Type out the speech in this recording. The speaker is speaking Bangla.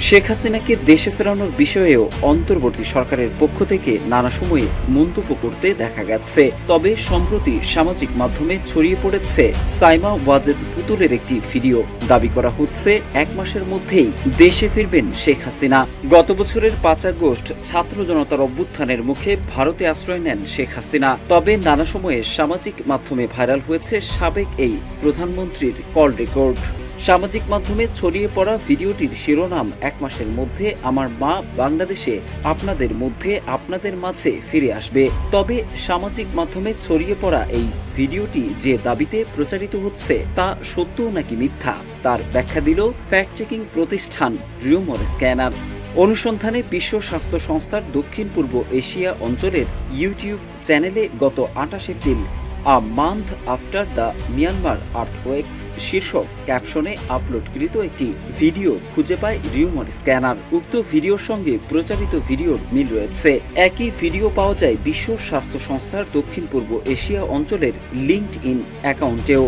শেখ হাসিনাকে দেশে ফেরানোর বিষয়েও অন্তর্বর্তী সরকারের পক্ষ থেকে নানা সময়ে মন্তব্য করতে দেখা গেছে। তবে সম্প্রতি সামাজিক মাধ্যমে ছড়িয়ে পড়েছে সাইমা ওয়াজেদ পুতুলের একটি ভিডিও। দাবি করা হচ্ছে 1 মাসের মধ্যেই দেশে ফিরবেন শেখ হাসিনা। গত বছরের 5 আগস্ট ছাত্র জনতার অভ্যুত্থানের মুখে ভারতে আশ্রয় নেন শেখ হাসিনা। তবে নানা সময়ে সামাজিক মাধ্যমে ভাইরাল হয়েছে সাবেক এই প্রধানমন্ত্রীর কল রেকর্ড। সামাজিক মাধ্যমে ছড়িয়ে পড়া ভিডিওটির শিরোনাম 1 মাসের মধ্যে আমার মা বাংলাদেশে আপনাদের মাঝে ফিরে আসবে। তবে সামাজিক মাধ্যমে ছড়িয়ে পড়া এই ভিডিওটি যে দাবিতে প্রচারিত হচ্ছে তা সত্য নাকি মিথ্যা তার ব্যাখ্যা দিল ফ্যাক্ট চেকিং প্রতিষ্ঠান রিউমার স্ক্যানার। অনুসন্ধানে বিশ্ব স্বাস্থ্য সংস্থার দক্ষিণ পূর্ব এশিয়া অঞ্চলের ইউটিউব চ্যানেলে গত 28 April a month after the Myanmar earthquakes শীর্ষক ক্যাপশনে আপলোডকৃত একটি ভিডিও খুঁজে পায় রিউমার স্ক্যানার। উক্ত ভিডিওর সঙ্গে প্রচারিত ভিডিওর মিল রয়েছে। একই ভিডিও পাওয়া যায় বিশ্ব স্বাস্থ্য সংস্থার দক্ষিণ পূর্ব এশিয়া অঞ্চলের লিঙ্কড ইন অ্যাকাউন্টেও।